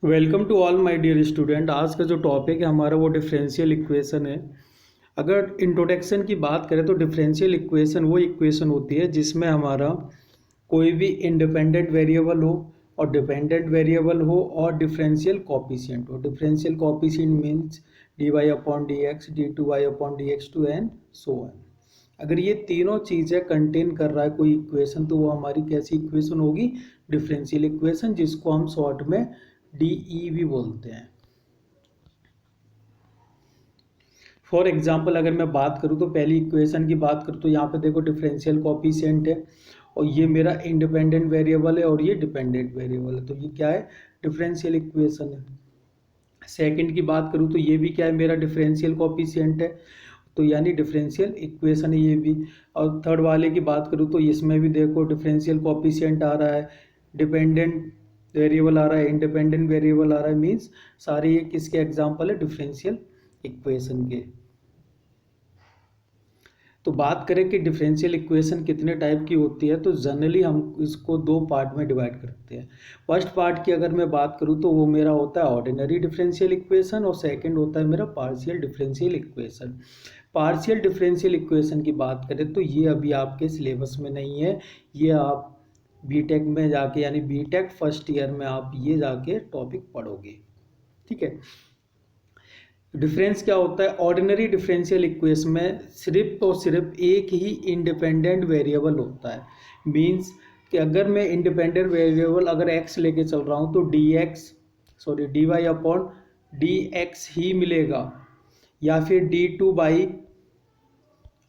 Welcome to all my dear student. आज का जो टॉपिक है हमारा वो डिफरेंशियल इक्वेशन है। अगर इंट्रोडक्शन की बात करें तो डिफरेंशियल इक्वेशन वो इक्वेशन होती है जिसमें हमारा कोई भी इंडिपेंडेंट वेरिएबल हो और डिपेंडेंट वेरिएबल हो और डिफरेंशियल कोफिशिएंट हो। Differential coefficient means d Y upon D x, d two y upon D x two and so on. अगर ये तीनों चीज़ें कंटेन कर रहा है कोई इक्वेशन तो वो हमारी कैसी इक्वेशन होगी? डिफरेंशियल इक्वेशन, जिसको हम शॉर्ट में डीई भी बोलते हैं। फॉर एग्जाम्पल अगर मैं बात करूँ तो पहली इक्वेशन की बात करूँ तो यहाँ पे देखो डिफरेंशियल कोफिशिएंट है और ये मेरा इंडिपेंडेंट वेरिएबल है और ये डिपेंडेंट वेरिएबल है, तो ये क्या है? डिफरेंशियल इक्वेशन है। सेकंड की बात करूँ तो ये भी क्या है? मेरा डिफरेंशियल कोफिशिएंट है, तो यानी डिफरेंशियल इक्वेशन है ये भी। और थर्ड वाले की बात करूँ तो इसमें भी देखो डिफरेंशियल कोफिशिएंट आ रहा है, डिपेंडेंट वेरिएबल आ रहा है, इंडिपेंडेंट वेरिएबल आ रहा है, मीन्स सारे ये किसके एग्जाम्पल है? डिफरेंशियल इक्वेशन के। तो बात करें कि डिफरेंशियल इक्वेशन कितने टाइप की होती है तो जनरली हम इसको दो पार्ट में डिवाइड करते हैं। फर्स्ट पार्ट की अगर मैं बात करूँ तो वो मेरा होता है ऑर्डिनरी डिफरेंशियल इक्वेशन और सेकंड होता है मेरा partial differential equation. Partial differential equation की बात करें तो ये अभी आपके सिलेबस में नहीं है, ये आप बीटेक में जाके यानी बीटेक फर्स्ट ईयर में आप ये जाके टॉपिक पढ़ोगे, ठीक है। डिफरेंस क्या होता है? ऑर्डिनरी डिफरेंशियल इक्वेशन में सिर्फ और सिर्फ एक ही इंडिपेंडेंट वेरिएबल होता है। मींस कि अगर मैं इंडिपेंडेंट वेरिएबल अगर एक्स लेके चल रहा हूँ तो D Y upon D X ही मिलेगा, या फिर D two Y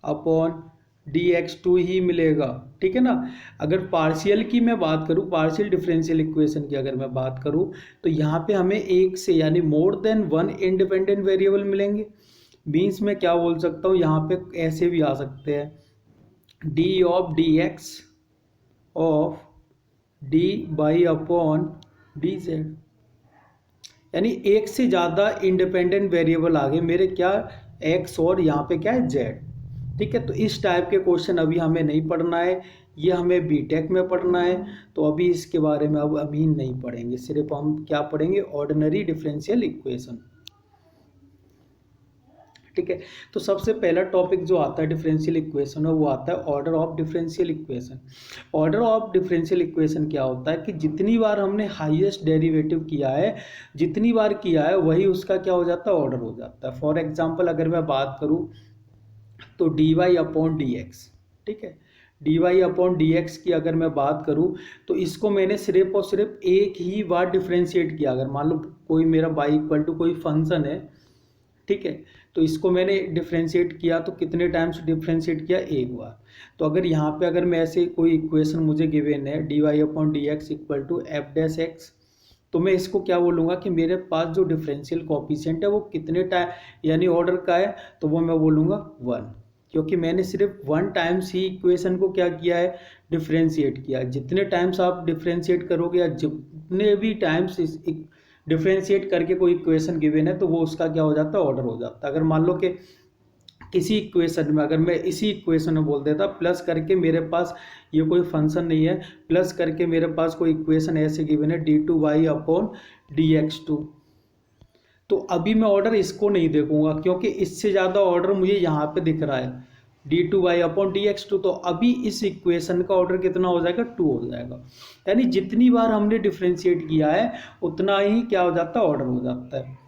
upon D x two ही मिलेगा, ठीक है ना। अगर पार्शियल की मैं बात करूँ, पार्शियल डिफरेंशियल इक्वेशन की अगर मैं बात करूँ तो यहाँ पे हमें एक से यानी more than one independent variable मिलेंगे। मीन्स मैं क्या बोल सकता हूँ, यहाँ पे ऐसे भी आ सकते हैं D of D x of D by upon D Z, यानी एक से ज़्यादा इंडिपेंडेंट वेरिएबल आ गए मेरे, क्या? एक्स और यहाँ पे क्या है? जेड, ठीक है। तो इस टाइप के क्वेश्चन अभी हमें नहीं पढ़ना है, ये हमें बीटेक में पढ़ना है, तो अभी इसके बारे में अब अभी नहीं पढ़ेंगे, सिर्फ हम क्या पढ़ेंगे? ऑर्डिनरी डिफरेंशियल इक्वेशन, ठीक है। तो सबसे पहला टॉपिक जो आता है डिफरेंशियल इक्वेशन है वो आता है order of differential equation. Order of differential equation क्या होता है कि जितनी बार हमने हाईएस्ट डेरिवेटिव किया है, जितनी बार किया है वही उसका क्या हो जाता है? ऑर्डर हो जाता है। फॉर एग्जाम्पल अगर मैं बात करूँ तो D Y upon D x, ठीक है। D Y upon D x की अगर मैं बात करूँ तो इसको मैंने सिर्फ और सिर्फ एक ही बार डिफरेंशिएट किया। अगर मान लो कोई मेरा वाई इक्वल टू कोई फंक्शन है, ठीक है, तो इसको मैंने डिफरेंशिएट किया तो कितने टाइम्स डिफरेंशिएट किया? एक बार। तो अगर यहाँ पे अगर मैं ऐसे कोई इक्वेशन मुझे गिवन है d Y upon D x equal to f dash x, तो मैं इसको क्या बोलूँगा कि मेरे पास जो डिफरेंशियल कोफिशिएंट है वो कितने टाइम यानी ऑर्डर का है, तो वो मैं बोलूँगा 1, क्योंकि मैंने सिर्फ 1 टाइम्स ही इक्वेशन को क्या किया है? डिफरेंशिएट किया। जितने टाइम्स आप डिफरेंशिएट करोगे या जितने भी टाइम्स इस डिफरेंशिएट करके कोई इक्वेशन गिवन है तो वो उसका क्या हो जाता है? ऑर्डर हो जाता है। अगर मान लो कि किसी इक्वेशन में अगर मैं इसी इक्वेशन में बोल देता प्लस करके मेरे पास ये कोई फंक्शन नहीं है, प्लस करके मेरे पास कोई इक्वेशन ऐसे गिवन है d two y upon D x two, तो अभी मैं ऑर्डर इसको नहीं देखूंगा क्योंकि इससे ज़्यादा ऑर्डर मुझे यहाँ पे दिख रहा है d two y upon D x two, तो अभी इस इक्वेशन का ऑर्डर कितना हो जाएगा? 2 हो जाएगा। यानी जितनी बार हमने डिफ्रेंशिएट किया है उतना ही क्या हो जाता है? ऑर्डर हो जाता है।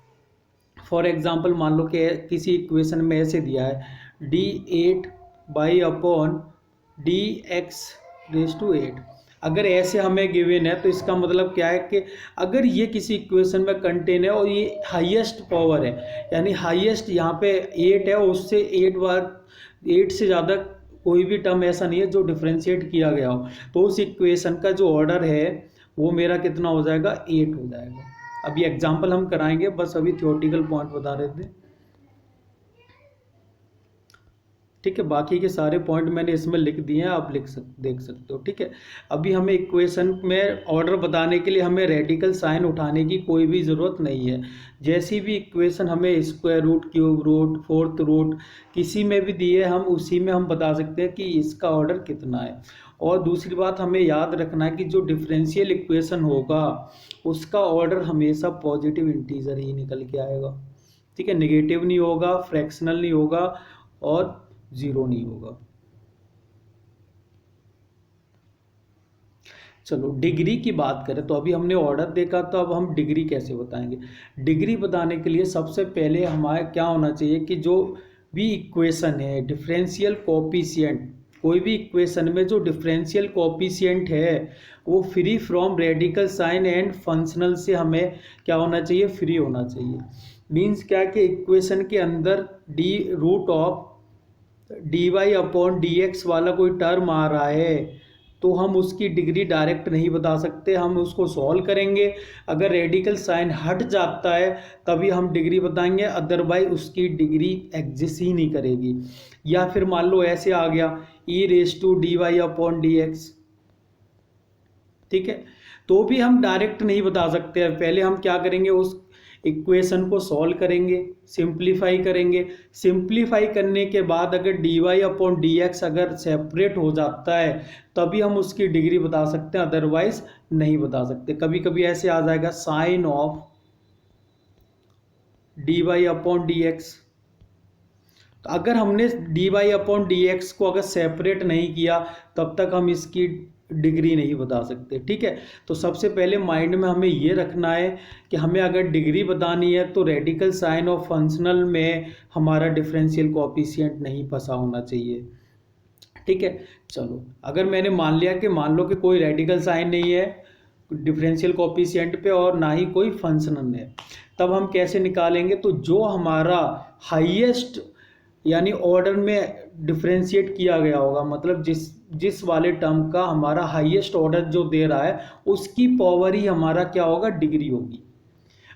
फॉर एग्जाम्पल मान लो कि किसी इक्वेशन में ऐसे दिया है d 8 y upon D x raise to 8, अगर ऐसे हमें गिवन है तो इसका मतलब क्या है कि अगर ये किसी इक्वेशन में कंटेन है और ये हाईएस्ट पावर है, यानी हाईएस्ट यहाँ पे 8 है और उससे 8 बार 8 से ज़्यादा कोई भी टर्म ऐसा नहीं है जो डिफरेंशिएट किया गया हो, तो उस इक्वेशन का जो ऑर्डर है वो मेरा कितना हो जाएगा? 8 हो जाएगा। अभी एग्जाम्पल हम कराएंगे, बस अभी थियोरेटिकल पॉइंट बता रहे थे, ठीक है। बाकी के सारे पॉइंट मैंने इसमें लिख दिए हैं, आप देख सकते हो, ठीक है। अभी हमें इक्वेशन में ऑर्डर बताने के लिए हमें रेडिकल साइन उठाने की कोई भी ज़रूरत नहीं है। जैसी भी इक्वेशन हमें square root, cube root, fourth root किसी में भी दिए हम उसी में हम बता सकते हैं कि इसका ऑर्डर कितना है। और दूसरी बात हमें याद रखना है कि जो डिफरेंशियल इक्वेशन होगा उसका ऑर्डर हमेशा पॉजिटिव इंटीजर ही निकल के आएगा। ठीक है, नेगेटिव नहीं होगा, फ्रैक्शनल नहीं होगा और जीरो नहीं होगा। चलो डिग्री की बात करें तो अभी हमने ऑर्डर देखा, तो अब हम डिग्री कैसे बताएंगे। डिग्री बताने के लिए सबसे पहले हमारे क्या होना चाहिए कि जो भी इक्वेशन है डिफरेंशियल कोफिशिएंट, कोई भी इक्वेशन में जो डिफरेंशियल कोफिशिएंट है वो free from radical sign and functional से हमें क्या होना चाहिए, फ्री होना चाहिए। मीन्स क्या कि इक्वेशन के अंदर the root of d Y upon D x वाला कोई टर्म आ रहा है तो हम उसकी डिग्री डायरेक्ट नहीं बता सकते, हम उसको सॉल्व करेंगे। अगर रेडिकल साइन हट जाता है तभी हम डिग्री बताएंगे, अदरवाइज उसकी डिग्री एग्जिस्ट ही नहीं करेगी। या फिर मान लो ऐसे आ गया E raise to D Y upon D x, ठीक है, तो भी हम डायरेक्ट नहीं बता सकते हैं। पहले हम क्या करेंगे, उस इक्वेशन को सॉल्व करेंगे, सिंप्लीफाई करेंगे। सिंप्लीफाई करने के बाद अगर d Y upon D x अगर सेपरेट हो जाता है तभी हम उसकी डिग्री बता सकते हैं, अदरवाइज नहीं बता सकते। कभी कभी ऐसे आ जाएगा sine of d Y upon D x, तो अगर हमने d Y upon D x को अगर सेपरेट नहीं किया तब तक हम इसकी डिग्री नहीं बता सकते। ठीक है, तो सबसे पहले माइंड में हमें ये रखना है कि हमें अगर डिग्री बतानी है तो रेडिकल साइन और फंक्शनल में हमारा डिफरेंशियल कोएफिशिएंट नहीं फंसा होना चाहिए। ठीक है, चलो अगर मैंने मान लिया कि मान लो कि कोई रेडिकल साइन नहीं है डिफरेंशियल कोएफिशिएंट पे और ना ही कोई फंक्शनल है, तब हम कैसे निकालेंगे, तो जो हमारा हाईएस्ट यानी ऑर्डर में डिफरेंशिएट किया गया होगा, मतलब जिस वाले टर्म का हमारा हाईएस्ट ऑर्डर जो दे रहा है उसकी पावर ही हमारा क्या होगा, डिग्री होगी।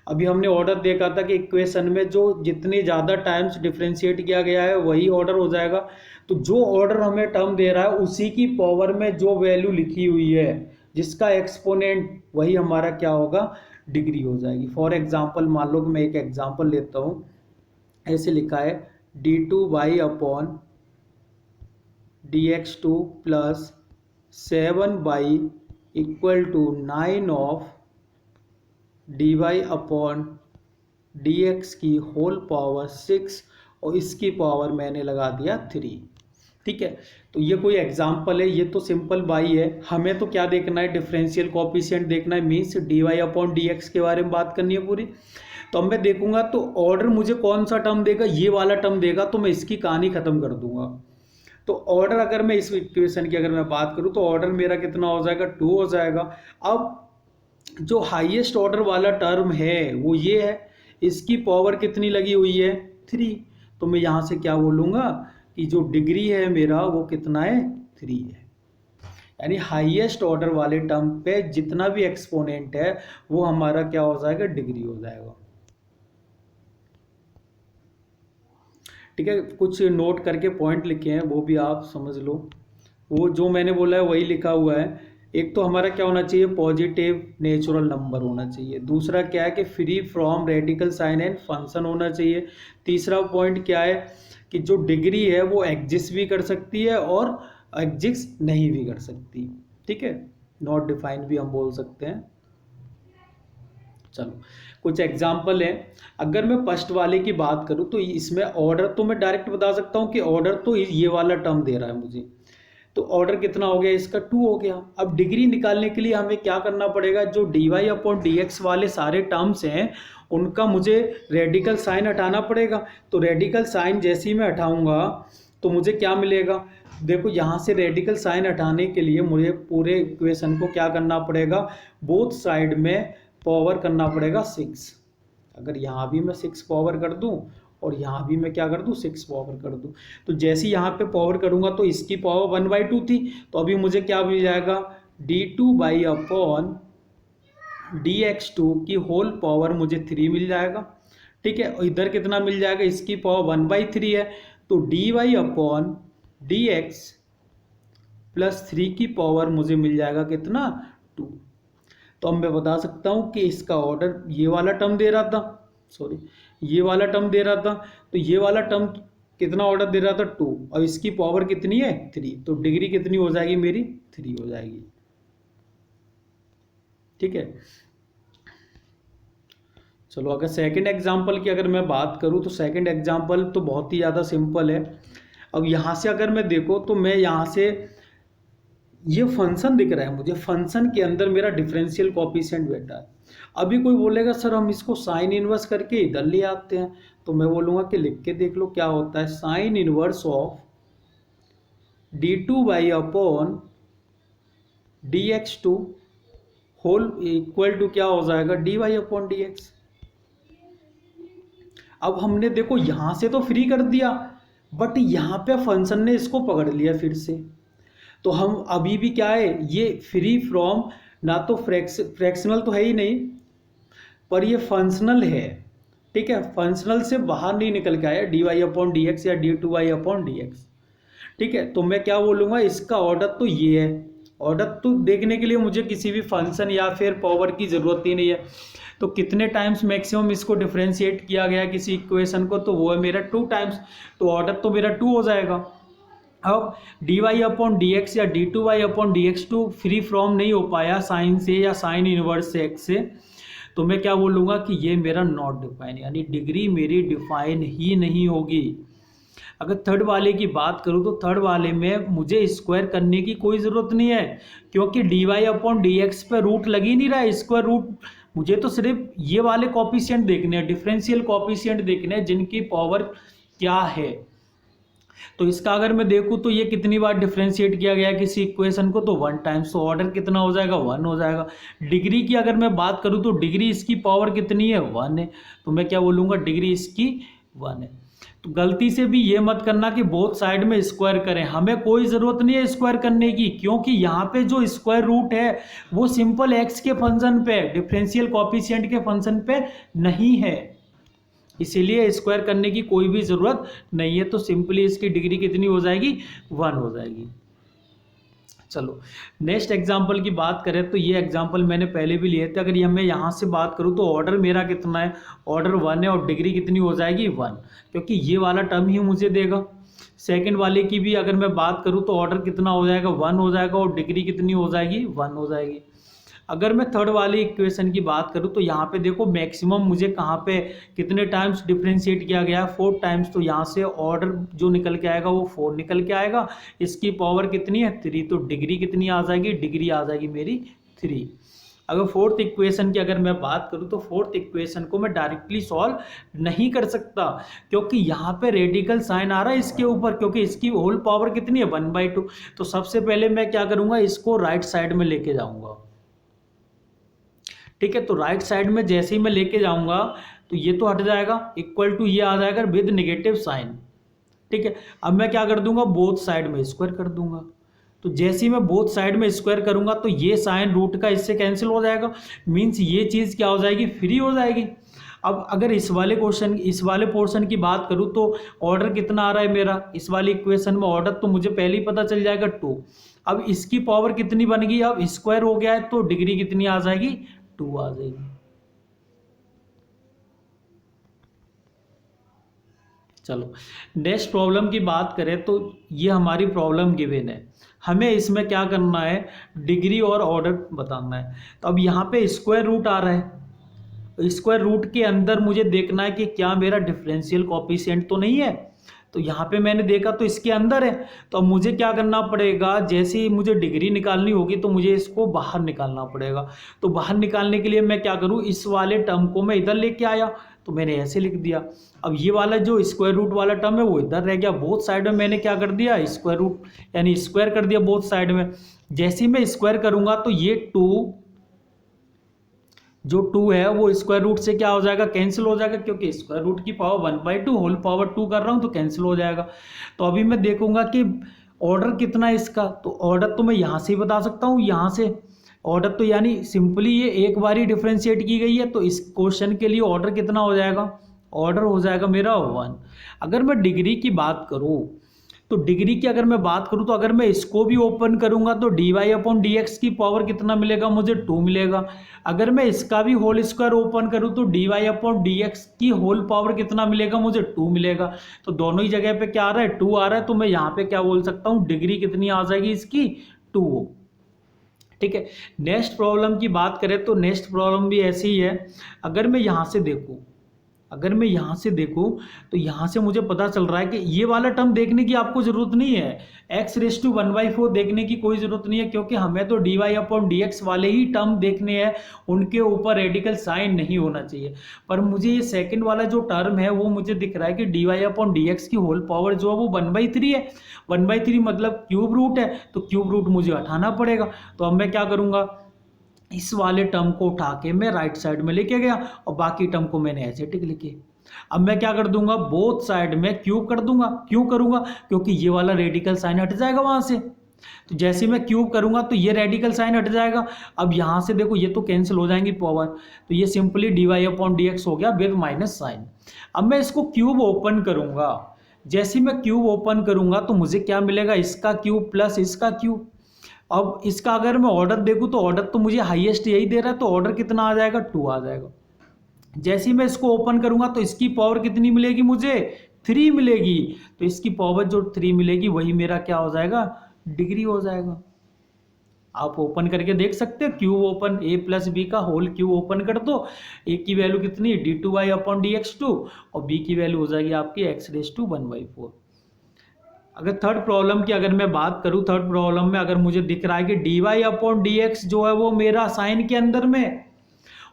अभी हमने ऑर्डर देखा था कि इक्वेशन में जो जितने ज़्यादा टाइम्स डिफरेंशिएट किया गया है वही ऑर्डर हो जाएगा। तो जो ऑर्डर हमें टर्म दे रहा है उसी की पावर में जो वैल्यू लिखी हुई है जिसका एक्सपोनेंट वही हमारा क्या होगा, डिग्री हो जाएगी। फॉर एग्जाम्पल मान लो कि मैं एक एग्जाम्पल लेता हूँ, ऐसे लिखा है d two y upon D x two plus 7y equal to 9 of d Y upon D x की होल पावर 6 और इसकी पावर मैंने लगा दिया 3। ठीक है, तो ये कोई एग्जाम्पल है, ये तो सिंपल बाई है। हमें तो क्या देखना है, डिफरेंशियल कोएफिशिएंट देखना है, means d Y upon D x के बारे में बात करनी है पूरी। तो अब मैं देखूंगा तो ऑर्डर मुझे कौन सा टर्म देगा, ये वाला टर्म देगा तो मैं इसकी कहानी खत्म कर दूंगा। तो ऑर्डर अगर मैं इस इक्वेशन की अगर मैं बात करूं तो ऑर्डर मेरा कितना हो जाएगा, 2 हो जाएगा। अब जो हाईएस्ट ऑर्डर वाला टर्म है वो ये है, इसकी पावर कितनी लगी हुई है, 3। तो मैं यहाँ से क्या बोलूँगा कि जो डिग्री है मेरा वो कितना है, 3 है। यानी हाईएस्ट ऑर्डर वाले टर्म पे जितना भी एक्सपोनेंट है वो हमारा क्या हो जाएगा, डिग्री हो जाएगा। ठीक है, कुछ नोट करके पॉइंट लिखे हैं वो भी आप समझ लो। वो जो मैंने बोला है वही लिखा हुआ है। एक तो हमारा क्या होना चाहिए, पॉजिटिव नेचुरल नंबर होना चाहिए। दूसरा क्या है कि free from radical sign and function होना चाहिए। तीसरा पॉइंट क्या है कि जो डिग्री है वो एग्जिस्ट भी कर सकती है और एग्जिस्ट नहीं भी कर सकती। ठीक है, नॉट डिफाइंड भी हम बोल सकते हैं। चलो कुछ एग्जाम्पल है। अगर मैं फर्स्ट वाले की बात करूं तो इसमें ऑर्डर तो मैं डायरेक्ट बता सकता हूं कि ऑर्डर तो ये वाला टर्म दे रहा है मुझे, तो ऑर्डर कितना हो गया इसका, 2 हो गया। अब डिग्री निकालने के लिए हमें क्या करना पड़ेगा, जो d Y upon D x वाले सारे टर्म्स हैं उनका मुझे रेडिकल साइन हटाना पड़ेगा। तो रेडिकल साइन जैसे ही मैं हटाऊंगा तो मुझे क्या मिलेगा, देखो यहाँ से रेडिकल साइन हटाने के लिए मुझे पूरे इक्वेशन को क्या करना पड़ेगा, बोथ साइड में पावर करना पड़ेगा 6। अगर यहाँ भी मैं 6 पावर कर दूँ और यहाँ भी मैं क्या कर दूँ, 6 पावर कर दूँ, तो जैसे यहाँ पे पावर करूँगा तो इसकी पावर 1/2 थी, तो अभी मुझे क्या मिल जाएगा, d2 y upon D x two की होल पावर मुझे 3 मिल जाएगा। ठीक है, और इधर कितना मिल जाएगा, इसकी पावर 1/3 है, तो D Y upon D x plus 3 की पावर मुझे मिल जाएगा कितना, 2। तो अब मैं बता सकता हूँ कि इसका ऑर्डर ये वाला टर्म दे रहा था, सॉरी ये वाला टर्म दे रहा था, तो ये वाला टर्म कितना ऑर्डर दे रहा था 2, और इसकी पावर कितनी है 3, तो डिग्री कितनी हो जाएगी मेरी 3 हो जाएगी। ठीक है। चलो अगर सेकंड एग्जांपल की अगर मैं बात करूं तो सेकंड एग्जांपल तो बहुत ही ज़्यादा सिंपल है। अब यहाँ से अगर मैं देखो तो मैं यहाँ से ये फंक्शन दिख रहा है मुझे, फंक्शन के अंदर मेरा डिफरेंशियल कोएफिशिएंट बैठा है। अभी कोई बोलेगा सर हम इसको साइन इनवर्स करके इधर ले आते हैं, तो मैं बोलूँगा कि लिख के देख लो क्या होता है। Sine inverse of d2 upon dx2 whole equal to क्या हो जाएगा dy अपॉन dx। अब हमने देखो यहाँ से तो फ्री कर दिया, बट यहाँ पे फंक्शन ने इसको पकड़ लिया फिर से, तो हम अभी भी क्या है, ये फ्री फ्रॉम, ना तो फ्रैक्शनल तो है ही नहीं, पर ये फंक्शनल है। ठीक है, फंक्शनल से बाहर नहीं निकल के आया dy अपॉन डी एक्स या d2y अपॉन डी एक्स। ठीक है, तो मैं क्या बोलूँगा, इसका ऑर्डर तो ये है। ऑर्डर तो देखने के लिए मुझे किसी भी फंक्शन या फिर पावर की ज़रूरत ही नहीं है। तो कितने टाइम्स मैक्सिमम इसको डिफरेंशिएट किया गया किसी इक्वेशन को, तो वो है मेरा 2 टाइम्स, तो ऑर्डर तो मेरा 2 हो जाएगा। अब dy अपॉन डी एक्स या d2y upon D x 2 free from नहीं हो पाया साइन से या साइन इनवर्स से x से, तो मैं क्या बोलूँगा कि ये मेरा नॉट डिफाइन, यानी डिग्री मेरी डिफाइन ही नहीं होगी। अगर थर्ड वाले की बात करूँ तो थर्ड वाले में मुझे स्क्वायर करने की कोई ज़रूरत नहीं है, क्योंकि dy अपॉन डी एक्स पर रूट लग ही नहीं रहा है, स्क्वायर रूट। मुझे तो सिर्फ ये वाले कोएफिशिएंट देखने हैं, डिफरेंशियल कोएफिशिएंट देखने हैं जिनकी पावर क्या है। तो इसका अगर मैं देखूँ तो ये कितनी बार डिफरेंशिएट किया गया किसी इक्वेशन को, तो 1 टाइम्स, तो ऑर्डर कितना हो जाएगा 1 हो जाएगा। डिग्री की अगर मैं बात करूँ तो डिग्री इसकी पावर कितनी है 1 है, तो मैं क्या बोलूँगा डिग्री इसकी 1 है। तो गलती से भी ये मत करना कि बोथ साइड में स्क्वायर करें, हमें कोई ज़रूरत नहीं है स्क्वायर करने की, क्योंकि यहाँ पे जो स्क्वायर रूट है वो सिंपल एक्स के फंक्शन पे, डिफरेंशियल कोएफिशिएंट के फंक्शन पे नहीं है, इसीलिए स्क्वायर करने की कोई भी ज़रूरत नहीं है। तो सिंपली इसकी डिग्री कितनी हो जाएगी 1 हो जाएगी। चलो नेक्स्ट एग्जाम्पल की बात करें तो ये एग्जाम्पल मैंने पहले भी लिए थे। अगर ये मैं यहाँ से बात करूँ तो ऑर्डर मेरा कितना है, ऑर्डर 1 है, और डिग्री कितनी हो जाएगी 1, क्योंकि ये वाला टर्म ही मुझे देगा। सेकंड वाले की भी अगर मैं बात करूँ तो ऑर्डर कितना हो जाएगा 1 हो जाएगा, और डिग्री कितनी हो जाएगी 1 हो जाएगी। अगर मैं थर्ड वाली इक्वेशन की बात करूं तो यहाँ पे देखो मैक्सिमम मुझे कहाँ पे कितने टाइम्स डिफरेंशिएट किया गया है 4 टाइम्स, तो यहाँ से ऑर्डर जो निकल के आएगा वो 4 निकल के आएगा। इसकी पावर कितनी है 3, तो डिग्री कितनी आ जाएगी, डिग्री आ जाएगी मेरी 3। अगर फोर्थ इक्वेशन की अगर मैं बात करूं तो फोर्थ इक्वेशन को मैं डायरेक्टली सॉल्व नहीं कर सकता, क्योंकि यहाँ पे रेडिकल साइन आ रहा है इसके ऊपर, क्योंकि इसकी होल पावर कितनी है 1/2। तो सबसे पहले मैं क्या करूँगा, इसको राइट साइड में लेके जाऊँगा। ठीक है, तो राइट साइड में जैसे ही मैं लेके जाऊंगा तो ये तो हट जाएगा, इक्वल टू ये आ जाएगा विद नेगेटिव साइन। ठीक है, अब मैं क्या कर दूंगा, बोथ साइड में स्क्वायर कर दूंगा। तो जैसे ही मैं बोथ साइड में स्क्वायर करूंगा तो ये साइन रूट का इससे कैंसिल हो जाएगा, मीन्स ये चीज़ क्या हो जाएगी, फ्री हो जाएगी। अब अगर इस वाले पोर्शन की बात करूँ तो ऑर्डर कितना आ रहा है मेरा, इस वाली इक्वेशन में ऑर्डर तो मुझे पहले ही पता चल जाएगा 2। अब इसकी पावर कितनी बन गई, अब स्क्वायर हो गया है, तो डिग्री कितनी आ जाएगी 2 आ जाएगी। चलो नेक्स्ट प्रॉब्लम की बात करें तो ये हमारी प्रॉब्लम गिवन है, हमें इसमें क्या करना है, डिग्री और ऑर्डर बताना है। तो अब यहाँ पे स्क्वायर रूट आ रहा है, स्क्वायर रूट के अंदर मुझे देखना है कि क्या मेरा डिफरेंशियल कोएफिशिएंट तो नहीं है। तो यहाँ पे मैंने देखा तो इसके अंदर है, तो अब मुझे क्या करना पड़ेगा, जैसे ही मुझे डिग्री निकालनी होगी तो मुझे इसको बाहर निकालना पड़ेगा। तो बाहर निकालने के लिए मैं क्या करूँ, इस वाले टर्म को मैं इधर लेके आया, तो मैंने ऐसे लिख दिया। अब ये वाला जो स्क्वायर रूट वाला टर्म है वो इधर रह गया, बोथ साइड में मैंने क्या कर दिया, स्क्वायर रूट यानी स्क्वायर कर दिया बोथ साइड में। जैसे ही मैं स्क्वायर करूँगा तो ये 2 है वो स्क्वायर रूट से क्या हो जाएगा, कैंसिल हो जाएगा, क्योंकि स्क्वायर रूट की पावर 1/2 होल पावर 2 कर रहा हूँ तो कैंसिल हो जाएगा। तो अभी मैं देखूंगा कि ऑर्डर कितना है इसका, तो ऑर्डर तो मैं यहाँ से ही बता सकता हूँ, यहाँ से ऑर्डर तो यानी सिंपली ये एक बार ही डिफ्रेंशिएट की गई है, तो इस क्वेश्चन के लिए ऑर्डर कितना हो जाएगा, ऑर्डर हो जाएगा मेरा 1। अगर मैं डिग्री की बात करूँ तो डिग्री की अगर मैं बात करूं तो अगर मैं इसको भी ओपन करूंगा तो dy अपॉन डी एक्स की पावर कितना मिलेगा, मुझे 2 मिलेगा। अगर मैं इसका भी होल स्क्वायर ओपन करूं तो dy अपॉन डी एक्स की होल पावर कितना मिलेगा, मुझे 2 मिलेगा। तो दोनों ही जगह पे क्या आ रहा है, 2 आ रहा है, तो मैं यहाँ पे क्या बोल सकता हूँ, डिग्री कितनी आ जाएगी इसकी, 2। ठीक है। नेक्स्ट प्रॉब्लम की बात करें तो नेक्स्ट प्रॉब्लम भी ऐसी ही है। अगर मैं यहाँ से देखूँ, अगर मैं यहाँ से देखूँ तो यहाँ से मुझे पता चल रहा है कि ये वाला टर्म देखने की आपको ज़रूरत नहीं है, x⁴ देखने की कोई ज़रूरत नहीं है, क्योंकि हमें तो dy अपॉन डी एक्स वाले ही टर्म देखने हैं, उनके ऊपर रेडिकल साइन नहीं होना चाहिए। पर मुझे ये सेकंड वाला जो टर्म है वो मुझे दिख रहा है कि dy अपॉन डी एक्स की होल पावर जो है वो 1/3 है। 1/3 मतलब क्यूब रूट है, तो क्यूब रूट मुझे हटाना पड़ेगा। तो अब मैं क्या करूँगा, इस वाले टर्म को उठा के मैं राइट साइड में लेके गया और बाकी टर्म को मैंने ऐसे टिक लिखे। अब मैं क्या कर दूंगा, बोथ साइड में क्यूब कर दूंगा। क्यों करूंगा, क्योंकि ये वाला रेडिकल साइन हट जाएगा वहां से। तो जैसे मैं क्यूब करूंगा तो ये रेडिकल साइन हट जाएगा। अब यहां से देखो ये तो कैंसिल हो जाएंगी पावर, तो ये simply dy upon D x हो गया विद माइनस साइन। अब मैं इसको क्यूब ओपन करूंगा, जैसे मैं क्यूब ओपन करूंगा तो मुझे क्या मिलेगा, इसका क्यूब प्लस इसका क्यूब। अब इसका अगर मैं ऑर्डर देखूं तो ऑर्डर तो मुझे हाईएस्ट यही दे रहा है, तो ऑर्डर कितना आ जाएगा, 2 आ जाएगा। जैसे ही मैं इसको ओपन करूंगा तो इसकी पावर कितनी मिलेगी, मुझे 3 मिलेगी। तो इसकी पावर जो 3 मिलेगी वही मेरा क्या हो जाएगा, डिग्री हो जाएगा। आप ओपन करके देख सकते हो, cube open a plus b का होल क्यूब ओपन कर दो, a की वैल्यू कितनी, d2y अपॉन डी एक्स 2 और b की वैल्यू हो जाएगी आपकी x⁴ अगर थर्ड प्रॉब्लम की अगर मैं बात करूं, थर्ड प्रॉब्लम में अगर मुझे दिख रहा है कि dy अपॉन डी एक्स जो है वो मेरा साइन के अंदर में,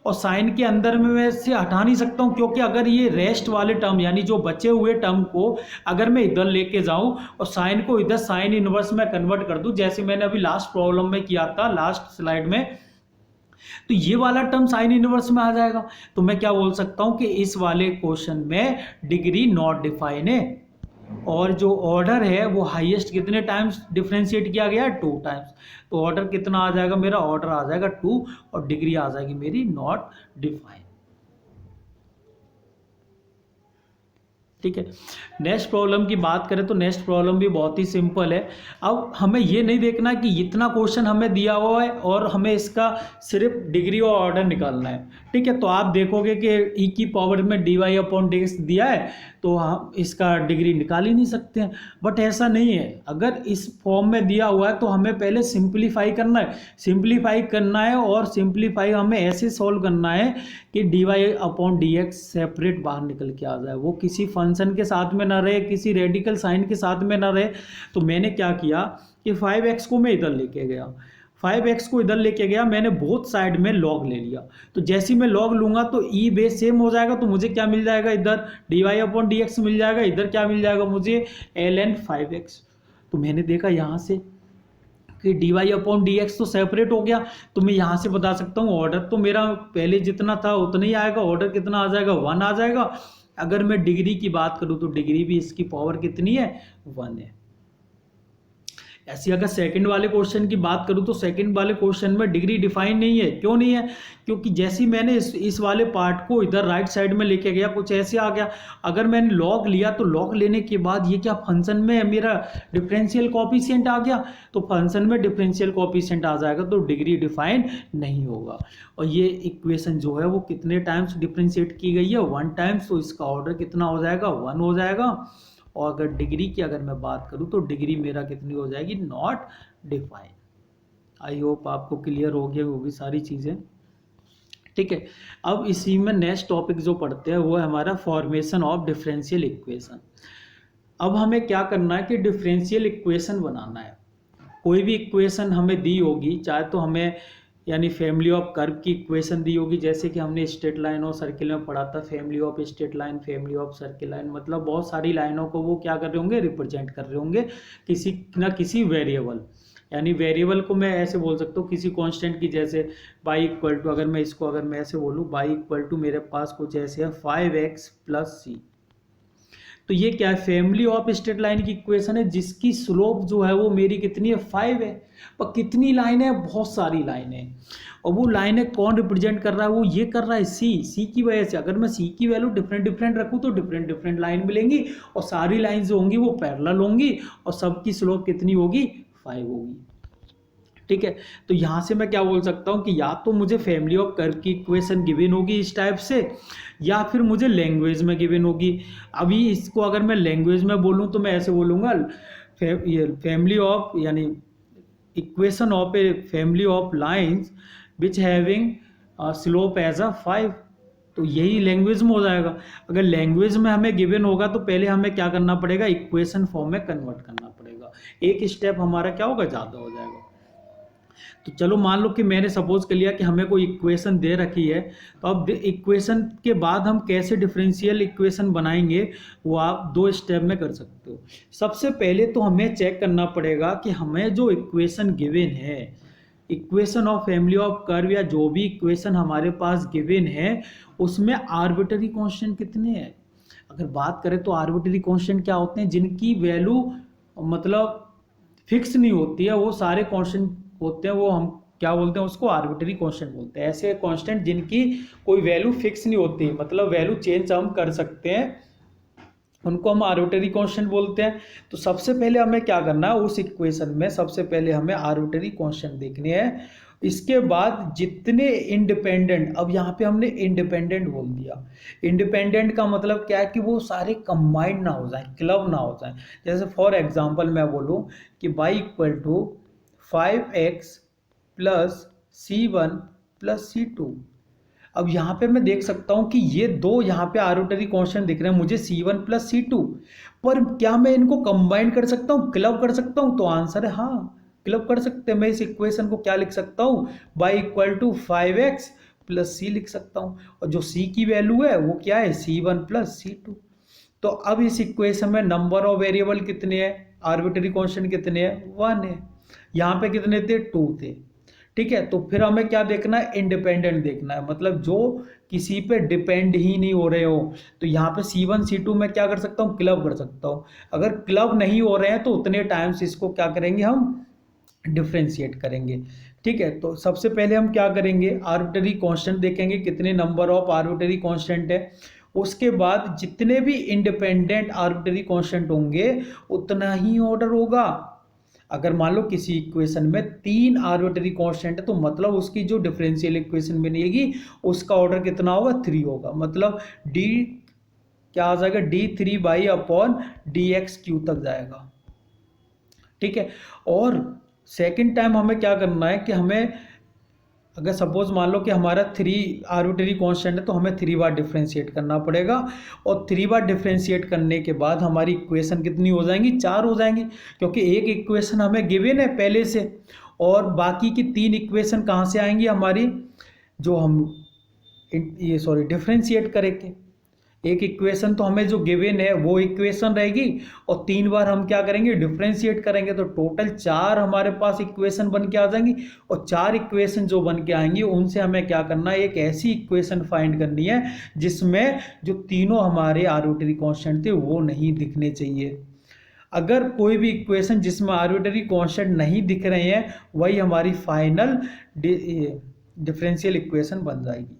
और साइन के अंदर में मैं इससे हटा नहीं सकता हूं, क्योंकि अगर ये रेस्ट वाले टर्म यानी जो बचे हुए टर्म को अगर मैं इधर लेके जाऊं और साइन को इधर साइन इनवर्स में कन्वर्ट कर दूं, जैसे मैंने अभी लास्ट प्रॉब्लम में किया था, लास्ट स्लाइड में, तो ये वाला टर्म साइन इनवर्स में आ जाएगा। तो मैं क्या बोल सकता हूं कि इस वाले क्वेश्चन में डिग्री नॉट डिफाइन है, और जो ऑर्डर है वो हाईएस्ट कितने टाइम्स डिफरेंशिएट किया गया है, 2 टाइम्स। तो ऑर्डर कितना आ जाएगा मेरा, ऑर्डर आ जाएगा 2 और डिग्री आ जाएगी मेरी नॉट डिफाइन। ठीक है। नेक्स्ट प्रॉब्लम की बात करें तो नेक्स्ट प्रॉब्लम भी बहुत ही सिंपल है। अब हमें ये नहीं देखना कि इतना क्वेश्चन हमें दिया हुआ है और हमें इसका सिर्फ डिग्री और ऑर्डर निकालना है। ठीक है, तो आप देखोगे कि ई की पावर में dy अपॉन डी एक्स दिया है तो हम इसका डिग्री निकाल ही नहीं सकते हैं, बट ऐसा नहीं है। अगर इस फॉर्म में दिया हुआ है तो हमें पहले सिंप्लीफाई करना है, सिंप्लीफाई करना है, और सिंप्लीफाई हमें ऐसे सॉल्व करना है कि dy upon D x separate बाहर निकल के आ जाए, वो किसी फंक्शन के साथ में ना रहे, किसी रेडिकल साइन के साथ में ना रहे। तो मैंने क्या किया कि 5x को मैं इधर लेके गया, 5x को इधर लेके गया, मैंने बोथ साइड में लॉग ले लिया। तो जैसे ही मैं लॉग लूंगा तो ई बेस सेम हो जाएगा, तो मुझे क्या मिल जाएगा, इधर dy अपॉन डी एक्स मिल जाएगा, इधर क्या मिल जाएगा मुझे ln 5x। तो मैंने देखा यहाँ से कि dy अपॉन डी एक्स तो सेपरेट हो गया, तो मैं यहाँ से बता सकता हूँ ऑर्डर तो मेरा पहले जितना था उतना ही आएगा, ऑर्डर कितना आ जाएगा, 1 आ जाएगा। अगर मैं डिग्री की बात करूँ तो डिग्री भी इसकी पावर कितनी है, 1 है। ऐसी अगर सेकंड वाले क्वेश्चन की बात करूं तो सेकंड वाले क्वेश्चन में डिग्री डिफाइन नहीं है। क्यों नहीं है, क्योंकि जैसे मैंने इस वाले पार्ट को इधर राइट साइड में लेके गया, कुछ ऐसे आ गया। अगर मैंने लॉग लिया तो लॉग लेने के बाद ये क्या फंक्शन में मेरा डिफरेंशियल कोएफिशिएंट आ गया, तो फंक्शन में डिफरेंशियल कोएफिशिएंट आ जाएगा तो डिग्री डिफाइन नहीं होगा। और ये इक्वेशन जो है वो कितने टाइम्स डिफरेंशिएट की गई है, 1 टाइम्स, तो इसका ऑर्डर कितना हो जाएगा, 1 हो जाएगा। और अगर डिग्री की अगर मैं बात करूं तो डिग्री मेरा कितनी हो जाएगी, नॉट डिफाइन। आई होप आपको क्लियर हो गया वो भी सारी चीज़ें। ठीक है, अब इसी में नेक्स्ट टॉपिक जो पढ़ते हैं वो है हमारा फॉर्मेशन ऑफ डिफरेंशियल इक्वेशन। अब हमें क्या करना है कि डिफरेंशियल इक्वेशन बनाना है। कोई भी इक्वेशन हमें दी होगी, चाहे तो हमें यानी फैमिली ऑफ कर्व की इक्वेशन दी होगी, जैसे कि हमने स्ट्रेट लाइन और सर्किल में पढ़ा था, family of straight line, family of circle line, मतलब बहुत सारी लाइनों को वो क्या कर रहे होंगे, रिप्रेजेंट कर रहे होंगे किसी ना किसी वेरिएबल। यानी वेरिएबल को मैं ऐसे बोल सकता हूँ किसी कांस्टेंट की, जैसे बाई इक्वल टू, अगर मैं इसको अगर मैं ऐसे बोलूँ बाई इक्वल टू मेरे पास कुछ ऐसे है 5x प्लस c। तो ये क्या है, फैमिली ऑफ स्ट्रेट लाइन की इक्वेशन है जिसकी स्लोप जो है वो मेरी कितनी है, 5 है। पर कितनी लाइन है, बहुत सारी लाइन है। और वो लाइनें कौन रिप्रेजेंट कर रहा है, वो ये कर रहा है सी की वजह से। अगर मैं सी की वैल्यू डिफरेंट डिफरेंट रखूँ तो डिफरेंट डिफरेंट लाइन मिलेंगी, और सारी लाइन जो होंगी वो पैरेलल होंगी, और सबकी स्लोप कितनी होगी, 5 होगी। ठीक है, तो यहाँ से मैं क्या बोल सकता हूँ कि या तो मुझे फैमिली ऑफ कर्व की इक्वेशन गिवन होगी इस टाइप से, या फिर मुझे लैंग्वेज में गिवन होगी। अभी इसको अगर मैं लैंग्वेज में बोलूँ तो मैं ऐसे बोलूँगा, फैमिली ऑफ यानी equation of a family of lines which having slope as a 5, तो यही लैंग्वेज में हो जाएगा। अगर लैंग्वेज में हमें गिवन होगा तो पहले हमें क्या करना पड़ेगा, इक्वेशन फॉर्म में कन्वर्ट करना पड़ेगा, एक स्टेप हमारा क्या होगा, ज़्यादा हो जाएगा। तो चलो मान लो कि मैंने सपोज कर लिया कि हमें कोई इक्वेशन दे रखी है, तो अब इक्वेशन के बाद हम कैसे डिफरेंशियल इक्वेशन बनाएंगे वो आप 2 स्टेप में कर सकते हो। सबसे पहले तो हमें चेक करना पड़ेगा कि हमें जो इक्वेशन गिवन है, equation of family of curve या जो भी इक्वेशन हमारे पास गिवन है, उसमें आर्बिट्ररी कांस्टेंट कितने हैं। अगर बात करें तो आर्बिट्ररी कांस्टेंट क्या होते हैं, जिनकी वैल्यू मतलब फिक्स नहीं होती है, वो सारे कांस्टेंट होते हैं, वो हम क्या बोलते हैं, उसको आर्बिट्ररी कांस्टेंट बोलते हैं। ऐसे कांस्टेंट जिनकी कोई वैल्यू फिक्स नहीं होती, मतलब वैल्यू चेंज हम कर सकते हैं, उनको हम आर्बिट्ररी कांस्टेंट बोलते हैं। तो सबसे पहले हमें क्या करना है, उस इक्वेशन में सबसे पहले हमें आर्बिट्ररी कांस्टेंट देखने हैं। इसके बाद जितने इंडिपेंडेंट, अब यहाँ पे हमने इंडिपेंडेंट बोल दिया, इंडिपेंडेंट का मतलब क्या है कि वो सारे कंबाइंड ना हो जाए, क्लब ना हो जाए। जैसे फॉर एग्जांपल मैं बोलूँ कि y equal to 5x plus C1 plus C2। अब यहाँ पे मैं देख सकता हूँ कि ये दो यहाँ पे आर्बिट्ररी कांस्टेंट दिख रहे हैं मुझे, C1 प्लस C2, पर क्या मैं इनको कंबाइन कर सकता हूँ, क्लब कर सकता हूँ? तो आंसर है हाँ, क्लब कर सकते हैं। मैं इस इक्वेशन को क्या लिख सकता हूँ, y equal to 5x plus C लिख सकता हूँ, और जो C की वैल्यू है वो क्या है, C1 प्लस C2। तो अब इस इक्वेशन में नंबर ऑफ वेरिएबल कितने हैं, आर्बिट्ररी कांस्टेंट कितने हैं, 1 है। यहाँ पे कितने थे, 2 थे। ठीक है, तो फिर हमें क्या देखना है, इंडिपेंडेंट देखना है, मतलब जो किसी पे डिपेंड ही नहीं हो रहे हो। तो यहाँ पे C1 C2 में क्या कर सकता हूँ, क्लब कर सकता हूँ। अगर क्लब नहीं हो रहे हैं तो उतने टाइम्स इसको क्या करेंगे, हम डिफ्रेंशिएट करेंगे। ठीक है, तो सबसे पहले हम क्या करेंगे, आर्बिट्ररी कांस्टेंट देखेंगे कितने नंबर ऑफ आर्बिट्ररी कांस्टेंट है। उसके बाद जितने भी इंडिपेंडेंट आर्बिट्ररी कांस्टेंट होंगे उतना ही ऑर्डर होगा। अगर मान लो किसी इक्वेशन में 3 आर्बिट्ररी कांस्टेंट है, तो मतलब उसकी जो डिफरेंशियल इक्वेशन बनेगी उसका ऑर्डर कितना होगा, 3 होगा। मतलब डी क्या आ जाएगा, d3//dx³ तक जाएगा। ठीक है, और सेकंड टाइम हमें क्या करना है कि हमें अगर सपोज मान लो कि हमारा 3 आर्बिट्ररी कांस्टेंट है, तो हमें 3 बार डिफरेंशिएट करना पड़ेगा, और 3 बार डिफरेंशिएट करने के बाद हमारी इक्वेशन कितनी हो जाएंगी, 4 हो जाएंगी, क्योंकि एक इक्वेशन हमें गिवन है पहले से, और बाकी की 3 इक्वेशन कहाँ से आएंगी हमारी, जो हम डिफरेंशिएट करेंगे। एक इक्वेशन तो हमें जो गिवन है वो इक्वेशन रहेगी, और 3 बार हम क्या करेंगे, डिफरेंशिएट करेंगे, तो टोटल 4 हमारे पास इक्वेशन बन के आ जाएंगी। और 4 इक्वेशन जो बन के आएंगी उनसे हमें क्या करना है, एक ऐसी इक्वेशन फाइंड करनी है जिसमें जो तीनों हमारे आर्बिट्ररी कांस्टेंट थे वो नहीं दिखने चाहिए। अगर कोई भी इक्वेशन जिसमें आर्बिट्ररी कांस्टेंट नहीं दिख रहे हैं, वही हमारी फाइनल डिफरेंशियल इक्वेशन बन जाएगी।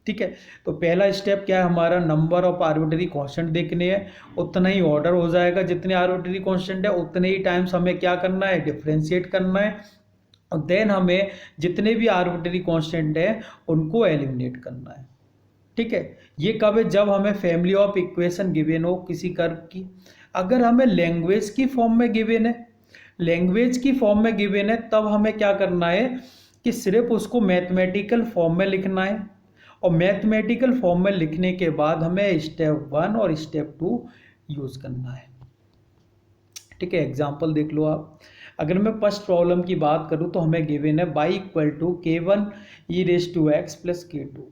ठीक है, तो पहला स्टेप क्या है हमारा, नंबर ऑफ आर्बिट्ररी कांस्टेंट देखने हैं, उतना ही ऑर्डर हो जाएगा, जितने आर्बिट्ररी कांस्टेंट है उतने ही टाइम्स हमें क्या करना है, डिफरेंशिएट करना है, और देन हमें जितने भी आर्बिट्ररी कांस्टेंट है उनको एलिमिनेट करना है। ठीक है, ये कब है, जब हमें फैमिली ऑफ इक्वेशन गिवन हो किसी कर्व की। अगर हमें लैंग्वेज की फॉर्म में गिवन है, लैंग्वेज की फॉर्म में गिवन है, तब हमें क्या करना है कि सिर्फ उसको मैथमेटिकल फॉर्म में लिखना है, और मैथमेटिकल फॉर्म में लिखने के बाद हमें स्टेप 1 और स्टेप 2 यूज़ करना है। ठीक है, एग्जांपल देख लो आप। अगर मैं फर्स्ट प्रॉब्लम की बात करूं तो हमें गिवन है y equal to k1e⁻x plus k2।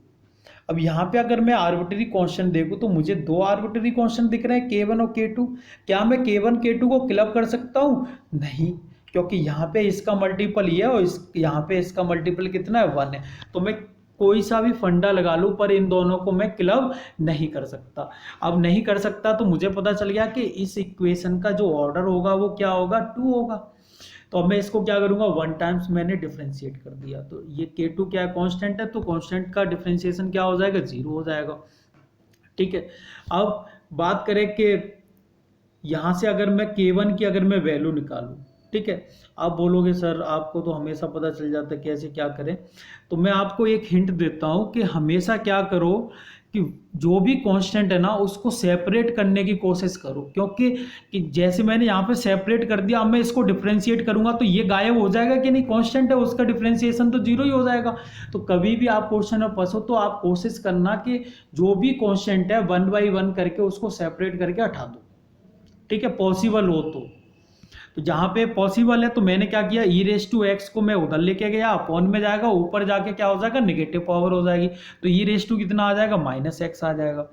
अब यहाँ पे अगर मैं आर्बिट्ररी कांस्टेंट देखूं तो मुझे 2 आर्बिट्ररी कांस्टेंट दिख रहे हैं, k1 और k2। क्या मैं k1 k2 को क्लब कर सकता हूँ? नहीं, क्योंकि यहाँ पे इसका मल्टीपल ये है और यहाँ पे इसका मल्टीपल कितना है, 1 है। तो मैं कोई सा भी फंडा लगा लूँ पर इन दोनों को मैं क्लब नहीं कर सकता। अब नहीं कर सकता तो मुझे पता चल गया कि इस इक्वेशन का जो ऑर्डर होगा वो क्या होगा, 2 होगा। तो अब मैं इसको क्या करूँगा, 1 टाइम्स मैंने डिफ्रेंशिएट कर दिया, तो ये K2 क्या है, कांस्टेंट है, तो कांस्टेंट का डिफ्रेंशिएशन क्या हो जाएगा, 0 हो जाएगा। ठीक है, अब बात करें कि यहाँ से अगर मैं K1 की अगर मैं वैल्यू निकालूँ, ठीक है, आप बोलोगे सर आपको तो हमेशा पता चल जाता है कैसे क्या करें, तो मैं आपको एक हिंट देता हूँ कि हमेशा क्या करो कि जो भी कांस्टेंट है ना उसको सेपरेट करने की कोशिश करो, क्योंकि कि जैसे मैंने यहाँ पे सेपरेट कर दिया, अब मैं इसको डिफ्रेंशिएट करूंगा तो ये गायब हो जाएगा कि नहीं, कांस्टेंट है उसका डिफ्रेंशिएशन तो 0 ही हो जाएगा। तो कभी भी आप क्वेश्चन में फंसो तो आप कोशिश करना कि जो भी कांस्टेंट है 1 बाई 1 करके उसको सेपरेट करके हटा दो, ठीक है, पॉसिबल हो तो जहां पे पॉसिबल है तो मैंने क्या किया, ई रेस टू एक्स को मैं उधर लेके गया, अपॉन में जाएगा, ऊपर जाके क्या हो जाएगा, नेगेटिव पावर हो जाएगी, तो ई रेस टू कितना आ जाएगा, माइनस एक्स आ जाएगा।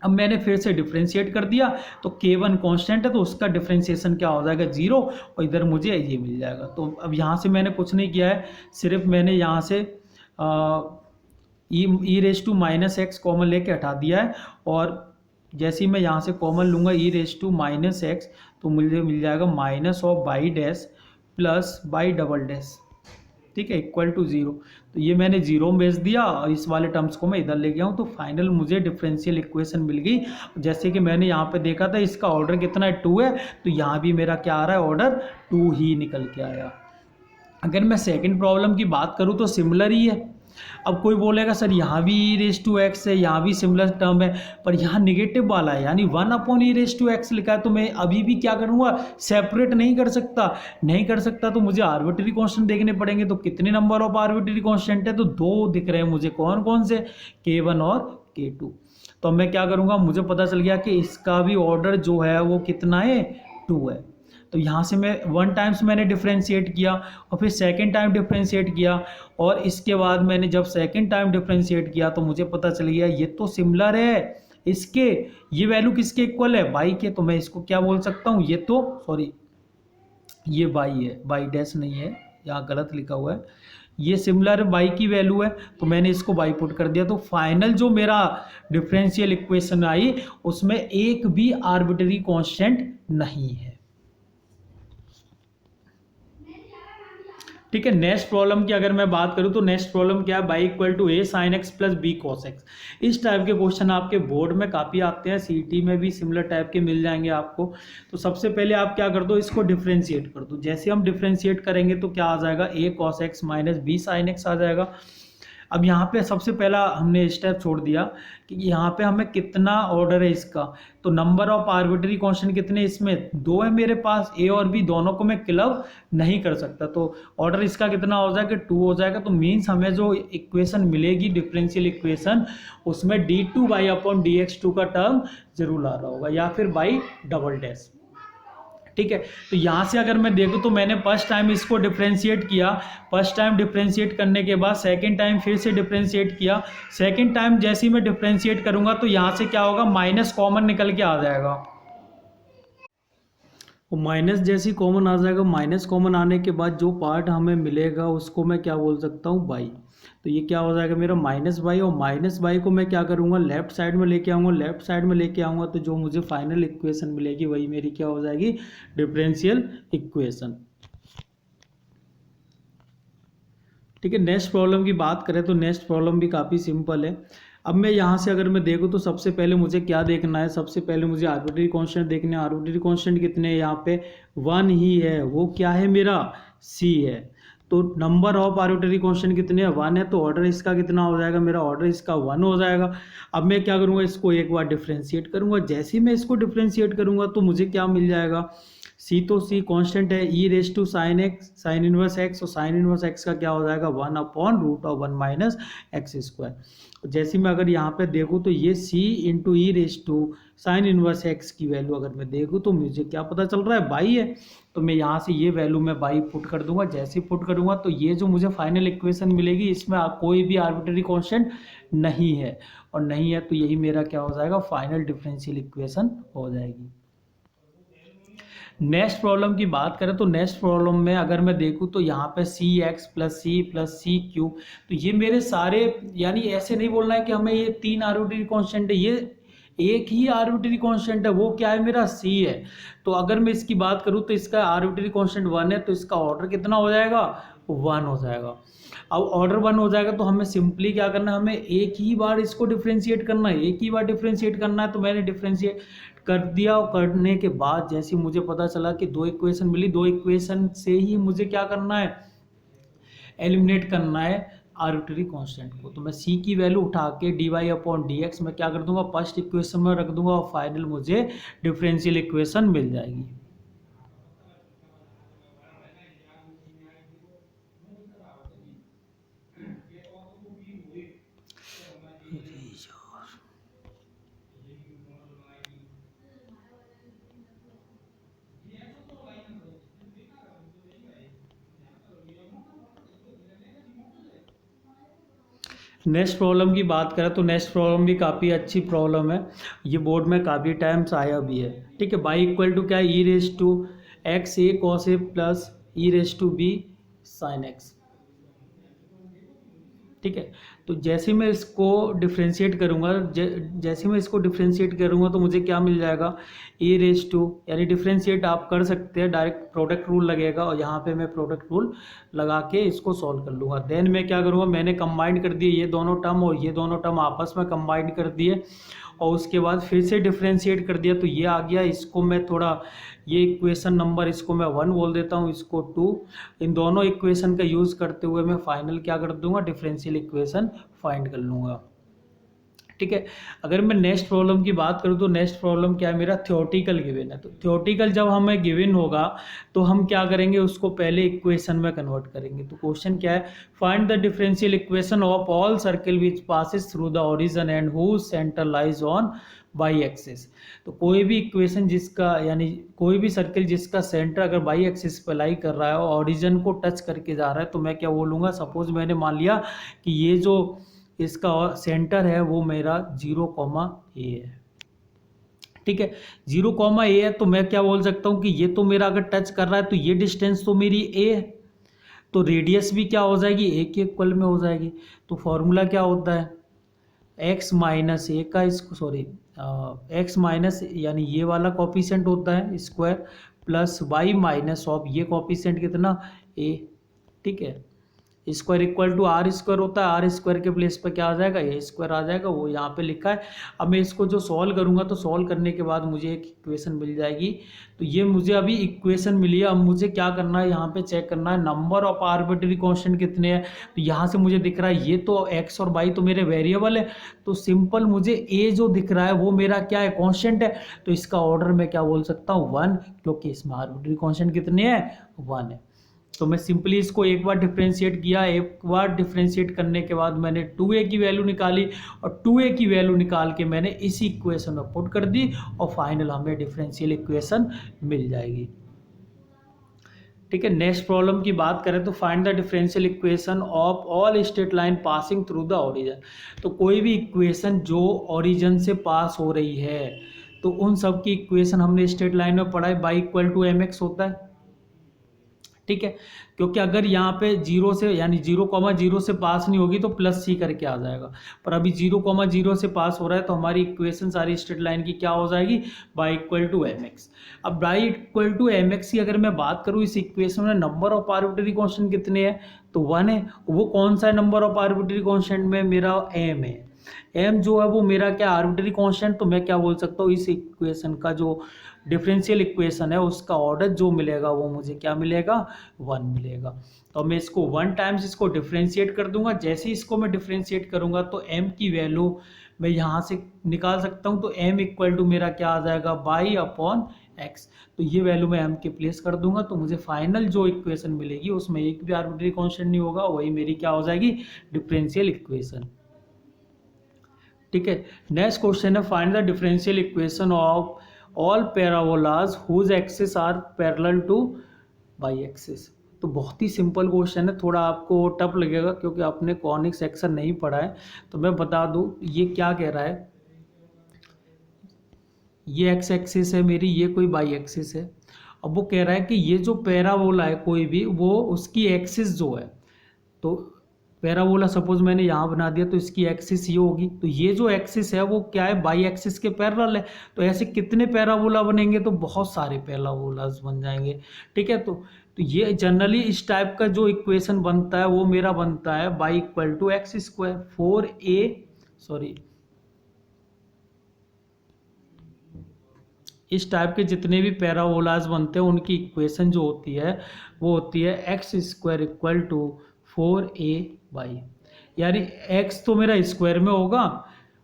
अब मैंने फिर से डिफ्रेंशिएट कर दिया, तो K1 कांस्टेंट है तो उसका डिफ्रेंशिएशन क्या हो जाएगा, 0, और इधर मुझे ये मिल जाएगा। तो अब यहाँ से मैंने कुछ नहीं किया है, सिर्फ मैंने यहाँ से E raise to minus X common लेके हटा दिया है, और जैसे ही मैं यहाँ से कॉमन लूँगा ई रेस टू माइनस एक्स, तो मुझे मिल जाएगा minus of by dash plus by double dash, ठीक है, इक्वल टू 0। तो ये मैंने 0 में भेज दिया और इस वाले टर्म्स को मैं इधर ले गया हूँ, तो फाइनल मुझे डिफरेंशियल इक्वेशन मिल गई। जैसे कि मैंने यहाँ पे देखा था इसका ऑर्डर कितना है, 2 है, तो यहाँ भी मेरा क्या आ रहा है, ऑर्डर 2 ही निकल के आया। अगर मैं सेकंड प्रॉब्लम की बात करूँ तो सिमिलर ही है। अब कोई बोलेगा सर यहाँ भी ई रेस टू एक्स है, यहाँ भी सिमिलर टर्म है, पर यहाँ निगेटिव वाला है, यानी 1 upon e raise to x लिखा है, तो मैं अभी भी क्या करूँगा, सेपरेट नहीं कर सकता, तो मुझे आर्बिट्री कांस्टेंट देखने पड़ेंगे। तो कितने नंबर ऑफ आर्बिट्री कांस्टेंट है, तो 2 दिख रहे हैं मुझे, कौन कौन से, K1 और K2। तो मैं क्या करूँगा, मुझे पता चल गया कि इसका भी ऑर्डर जो है वो कितना है, 2 है। तो यहाँ से मैं 1 टाइम्स मैंने डिफ्रेंशिएट किया और फिर सेकंड टाइम डिफ्रेंशिएट किया, और इसके बाद मैंने जब सेकंड टाइम डिफ्रेंशिएट किया तो मुझे पता चल गया ये तो सिमिलर है इसके, ये वैल्यू किसके इक्वल है, बाई के, तो मैं इसको क्या बोल सकता हूँ, ये तो सॉरी ये बाई है, बाई डैश नहीं है, यहाँ गलत लिखा हुआ है, ये सिमिलर बाई की वैल्यू है, तो मैंने इसको बाई पुट कर दिया। तो फाइनल जो मेरा डिफरेंशियल इक्वेशन आई उसमें एक भी आर्बिट्री कांस्टेंट नहीं है। ठीक है, नेक्स्ट प्रॉब्लम की अगर मैं बात करूं तो नेक्स्ट प्रॉब्लम क्या है, y equal to a sine x plus b cos x. इस टाइप के क्वेश्चन आपके बोर्ड में काफ़ी आते हैं, सीटी में भी सिमिलर टाइप के मिल जाएंगे आपको। तो सबसे पहले आप क्या कर दो, इसको डिफ्रेंशिएट कर दो। जैसे हम डिफ्रेंशिएट करेंगे तो क्या आ जाएगा, A cos X minus B sine X आ जाएगा। अब यहाँ पे सबसे पहला हमने स्टेप छोड़ दिया कि यहाँ पे हमें कितना ऑर्डर है इसका, तो नंबर ऑफ आर्बिट्री कांस्टेंट कितने, इसमें 2 है मेरे पास, ए और बी दोनों को मैं क्लब नहीं कर सकता, तो ऑर्डर इसका कितना हो जाएगा, 2 हो जाएगा। तो मीन्स हमें जो इक्वेशन मिलेगी डिफरेंशियल इक्वेशन उसमें d2 बाई अपॉन dx2 का टर्म जरूर आ रहा होगा, या फिर बाई डबल डैश। ठीक है, तो यहाँ से अगर मैं देखूँ तो मैंने फर्स्ट टाइम इसको डिफ्रेंशिएट किया, फर्स्ट टाइम डिफ्रेंशिएट करने के बाद सेकंड टाइम फिर से डिफ्रेंशिएट किया, सेकंड टाइम जैसे ही मैं डिफ्रेंशिएट करूँगा तो यहाँ से क्या होगा, माइनस कॉमन निकल के आ जाएगा, और माइनस जैसी कॉमन आ जाएगा, माइनस कॉमन आने के बाद जो पार्ट हमें मिलेगा उसको मैं क्या बोल सकता हूँ, बाई। तो ये क्या हो जाएगा मेरा माइनस बाई, और माइनस बाई को मैं क्या करूँगा, लेफ्ट साइड में लेके आऊँगा, लेफ्ट साइड में लेके आऊँगा तो जो मुझे फाइनल इक्वेशन मिलेगी वही मेरी क्या हो जाएगी, डिफरेंशियल इक्वेशन। ठीक है, नेक्स्ट प्रॉब्लम की बात करें तो नेक्स्ट प्रॉब्लम भी काफ़ी सिंपल है। अब मैं यहाँ से अगर मैं देखूँ तो सबसे पहले मुझे क्या देखना है, सबसे पहले मुझे आर्बिट्री कांस्टेंट देखने हैं। आर्बिट्री कांस्टेंट कितने हैं, यहाँ पे 1 ही है, वो क्या है मेरा, C है। तो नंबर ऑफ आर्बिट्री कांस्टेंट कितने हैं, 1 है, तो ऑर्डर इसका कितना हो जाएगा, मेरा ऑर्डर इसका 1 हो जाएगा। अब मैं क्या करूँगा, इसको एक बार डिफ्रेंशिएट करूँगा, जैसे ही मैं इसको डिफ्रेंशिएट करूँगा तो मुझे क्या मिल जाएगा, C तो C कांस्टेंट है, E raise to sine X sine inverse X, और साइन इनवर्स एक्स का क्या हो जाएगा, 1 upon root of 1 minus X square. जैसे मैं अगर यहाँ पे देखूँ तो ये C into E raise to sine inverse X की वैल्यू अगर मैं देखूँ तो मुझे क्या पता चल रहा है, बाई है। तो मैं यहाँ से ये वैल्यू मैं बाई पुट कर दूंगा, जैसे ही पुट करूँगा तो ये जो मुझे फाइनल इक्वेशन मिलेगी इसमें कोई भी आर्बिट्री कांस्टेंट नहीं है, और नहीं है तो यही मेरा क्या हो जाएगा, फाइनल डिफरेंशियल इक्वेशन हो जाएगी। नेक्स्ट प्रॉब्लम की बात करें तो नेक्स्ट प्रॉब्लम में अगर मैं देखूं तो यहाँ पे सी एक्स प्लस सी क्यू, तो ये मेरे सारे, यानी ऐसे नहीं बोलना है कि हमें ये 3 आर्बिट्री कांस्टेंट है, ये एक ही आर्बिट्री कांस्टेंट है, वो क्या है मेरा सी है। तो अगर मैं इसकी बात करूँ तो इसका आर्बिट्री कांस्टेंट 1 है, तो इसका ऑर्डर कितना हो जाएगा, 1 हो जाएगा। अब ऑर्डर 1 हो जाएगा तो हमें सिंपली क्या करना है, हमें एक ही बार इसको डिफ्रेंशिएट करना है, एक ही बार डिफ्रेंशिएट करना है। तो मैंने डिफ्रेंशिएट कर दिया, और करने के बाद जैसे मुझे पता चला कि दो इक्वेशन मिली, दो इक्वेशन से ही मुझे क्या करना है, एलिमिनेट करना है आर्बिट्री कांस्टेंट को। तो मैं सी की वैल्यू उठा के d Y upon D x में क्या कर दूंगा, फर्स्ट इक्वेशन में रख दूंगा, और फाइनल मुझे डिफरेंशियल इक्वेशन मिल जाएगी। नेक्स्ट प्रॉब्लम की बात करें तो नेक्स्ट प्रॉब्लम भी काफ़ी अच्छी प्रॉब्लम है, ये बोर्ड में काफ़ी टाइम्स आया भी है। ठीक है, बाई इक्वल टू क्या है, E raise to X A cos A plus E raise to B sine X. ठीक है, तो जैसे मैं इसको डिफ्रेंशिएट करूँगा, जैसे मैं इसको डिफ्रेंशिएट करूँगा तो मुझे क्या मिल जाएगा, ए रेस टू, यानी डिफ्रेंशिएट आप कर सकते हैं, डायरेक्ट प्रोडक्ट रूल लगेगा, और यहाँ पे मैं प्रोडक्ट रूल लगा के इसको सॉल्व कर लूँगा। देन मैं क्या करूँगा, मैंने कंबाइन कर दिए ये दोनों टर्म, और ये दोनों टर्म आपस में कंबाइन कर दिए, और उसके बाद फिर से डिफ्रेंशिएट कर दिया, तो ये आ गया। इसको मैं थोड़ा, ये इक्वेशन नंबर इसको मैं 1 बोल देता हूँ, इसको 2। इन दोनों इक्वेशन का यूज़ करते हुए मैं फाइनल क्या कर दूंगा, डिफरेंशियल इक्वेशन फाइंड कर लूँगा। ठीक है, अगर मैं नेक्स्ट प्रॉब्लम की बात करूँ तो नेक्स्ट प्रॉब्लम क्या है, मेरा थ्योरेटिकल गिवन है। तो थ्योरेटिकल जब हमें गिवन होगा तो हम क्या करेंगे, उसको पहले इक्वेशन में कन्वर्ट करेंगे। तो क्वेश्चन क्या है, find the differential equation of all circle which passes through the origin and whose centre lies on y axis. तो कोई भी इक्वेशन जिसका, यानी कोई भी सर्किल जिसका सेंटर अगर बाई एक्सिस पे लाई कर रहा है और ओरिजिन को टच करके जा रहा है, तो मैं क्या बोलूँगा, सपोज मैंने मान लिया कि ये जो इसका सेंटर है वो मेरा 0, ए है। ठीक है, 0, ए है, तो मैं क्या बोल सकता हूँ कि ये तो मेरा अगर टच कर रहा है तो ये डिस्टेंस तो मेरी ए है, तो रेडियस भी क्या हो जाएगी, ए के इक्वल में हो जाएगी। तो फॉर्मूला क्या होता है, एक्स माइनस ए का, इसको सॉरी, एक्स माइनस यानी ये वाला कॉफिशिएंट होता है square, plus y minus of ये कॉफिशिएंट कितना, ए। ठीक है, square equal to r square होता है, आर स्क्वायर के प्लेस पर क्या आ जाएगा, ए स्क्वायर आ जाएगा, वो यहाँ पे लिखा है। अब मैं इसको जो सॉल्व करूँगा तो सॉल्व करने के बाद मुझे एक इक्वेशन मिल जाएगी। तो ये मुझे अभी इक्वेशन मिली है, अब मुझे क्या करना है, यहाँ पे चेक करना है नंबर ऑफ आर्बिट्री कांस्टेंट कितने हैं। तो यहाँ से मुझे दिख रहा है ये तो एक्स और वाई तो मेरे वेरिएबल है, तो सिंपल मुझे ए जो दिख रहा है वो मेरा क्या है, कॉन्स्टेंट है। तो इसका ऑर्डर मैं क्या बोल सकता हूँ, 1, क्योंकि इसमें आर्बिट्री कॉन्स्टेंट कितने हैं, 1 है। तो मैं सिंपली इसको एक बार डिफ्रेंशिएट किया, एक बार डिफ्रेंशिएट करने के बाद मैंने 2a की वैल्यू निकाली, और 2a की वैल्यू निकाल के मैंने इसी इक्वेशन में पुट कर दी, और फाइनल हमें डिफरेंशियल इक्वेशन मिल जाएगी। ठीक है, नेक्स्ट प्रॉब्लम की बात करें तो find the differential equation of all straight line passing through the origin. तो कोई भी इक्वेशन जो ओरिजिन से पास हो रही है, तो उन सब की इक्वेशन हमने स्ट्रेट लाइन में पढ़ा है, y equal to M x होता है। ठीक है, क्योंकि अगर यहाँ पे 0 से, यानी 0, 0 से पास नहीं होगी तो प्लस सी करके आ जाएगा, पर अभी 0, 0 से पास हो रहा है, तो हमारी इक्वेशन सारी स्ट्रेट लाइन की क्या हो जाएगी, Y equal to M X. अब Y equal to M X की अगर मैं बात करूँ, इस इक्वेशन में नंबर ऑफ आर्बिट्री कांस्टेंट कितने हैं, तो 1 है। वो कौन सा है नंबर ऑफ आर्बिट्री कांस्टेंट में, मेरा एम है। एम जो है वो मेरा क्या, आर्बिट्री कांस्टेंट, तो मैं क्या बोल सकता हूँ, इस इक्वेशन का जो डिफरेंशियल इक्वेशन है उसका ऑर्डर जो मिलेगा वो मुझे क्या मिलेगा, 1 मिलेगा। तो मैं इसको 1 टाइम्स इसको डिफरेंशिएट कर दूंगा। जैसे ही इसको मैं डिफरेंशिएट करूंगा तो m की वैल्यू मैं यहाँ से निकाल सकता हूँ, तो m इक्वल टू मेरा क्या आ जाएगा, बाई अपॉन एक्स। तो ये वैल्यू मैं m के प्लेस कर दूंगा, तो मुझे फाइनल जो इक्वेशन मिलेगी उसमें एक भी आर्बिट्री कांस्टेंट नहीं होगा, वही मेरी क्या हो जाएगी, डिफरेंशियल इक्वेशन। ठीक है, नेक्स्ट क्वेश्चन है, find the differential equation of all parabolas whose axis are parallel to y axis. तो बहुत ही सिंपल क्वेश्चन है, थोड़ा आपको टफ लगेगा क्योंकि आपने कॉनिक सेक्शन नहीं पढ़ा है। तो मैं बता दूं ये क्या कह रहा है, ये एक्स एक्सिस है मेरी, ये कोई बाई एक्सिस है। अब वो कह रहा है कि ये जो पैराबोला है कोई भी, वो उसकी एक्सिस जो है, तो पैराबोला सपोज मैंने यहाँ बना दिया तो इसकी एक्सिस ये होगी, तो ये जो एक्सिस है वो क्या है, बाई एक्सिस के पैरेलल है। तो ऐसे कितने पैराबोला बनेंगे, तो बहुत सारे पैराबोलास बन जाएंगे। ठीक है, तो ये जनरली इस टाइप का जो इक्वेशन बनता है वो मेरा बनता है y equal to x square 4a, sorry, इस टाइप के जितने भी पैराबोलास बनते हैं उनकी इक्वेशन जो होती है वो होती है x square equal to 4a/, यानी x तो मेरा स्क्वायर में होगा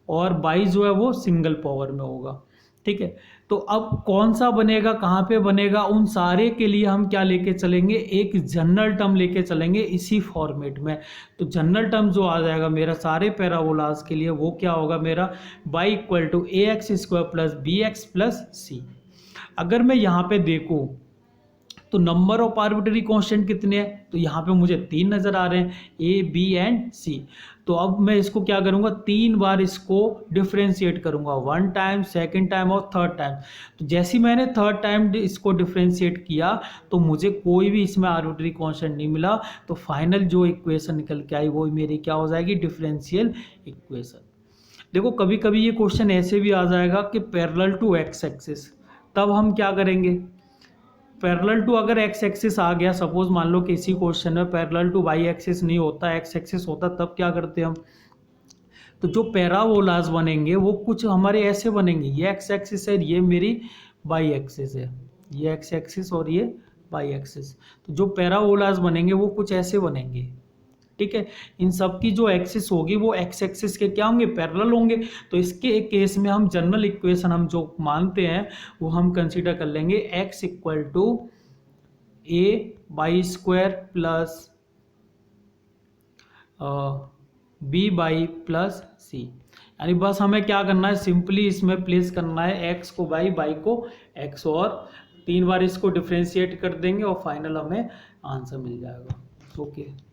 और बाई जो है वो सिंगल पावर में होगा। ठीक है, तो अब कौन सा बनेगा, कहाँ पे बनेगा, उन सारे के लिए हम क्या लेके चलेंगे, एक जनरल टर्म लेके चलेंगे इसी फॉर्मेट में। तो जनरल टर्म जो आ जाएगा मेरा सारे पैराबोलास के लिए वो क्या होगा मेरा, Y equal to A X square plus B X plus C. अगर मैं यहाँ पे देखूँ तो नंबर ऑफ आर्बिट्ररी कांस्टेंट कितने हैं, तो यहाँ पे मुझे 3 नज़र आ रहे हैं, ए बी एंड सी। तो अब मैं इसको क्या करूँगा, 3 बार इसको डिफ्रेंशिएट करूँगा, 1 टाइम, सेकंड टाइम और थर्ड टाइम। तो जैसे ही मैंने थर्ड टाइम इसको डिफ्रेंशिएट किया तो मुझे कोई भी इसमें आर्बिट्ररी कांस्टेंट नहीं मिला। तो फाइनल जो इक्वेशन निकल के आई वो मेरी क्या हो जाएगी, डिफरेंशियल इक्वेशन। देखो कभी कभी ये क्वेश्चन ऐसे भी आ जाएगा कि पैरेलल टू एक्स एक्सिस, तब हम क्या करेंगे, पैरेलल टू अगर एक्स एक्सिस आ गया, सपोज मान लो कि इसी क्वेश्चन में पैरेलल टू वाई एक्सिस नहीं होता, एक्स एक्सिस होता, तब क्या करते हम, तो जो पैराबोलास बनेंगे वो कुछ हमारे ऐसे बनेंगे, ये एक्स एक्सिस है, ये मेरी वाई एक्सिस है, ये एक्स एक्सिस और ये वाई एक्सिस। तो जो पैराबोलास बनेंगे वो कुछ ऐसे बनेंगे। ठीक है, इन सब की जो एक्सिस होगी वो एक्स एक्सिस के क्या होंगे, पैरेलल होंगे। तो इसके एक केस में हम जनरल इक्वेशन हम जो मानते हैं वो हम कंसीडर कर लेंगे X equal to A Y square plus B Y plus C. यानी बस हमें क्या करना है, सिंपली इसमें प्लेस करना है एक्स को बाई, बाई को एक्स, और 3 बार इसको डिफ्रेंशिएट कर देंगे और फाइनल हमें आंसर मिल जाएगा। ओके।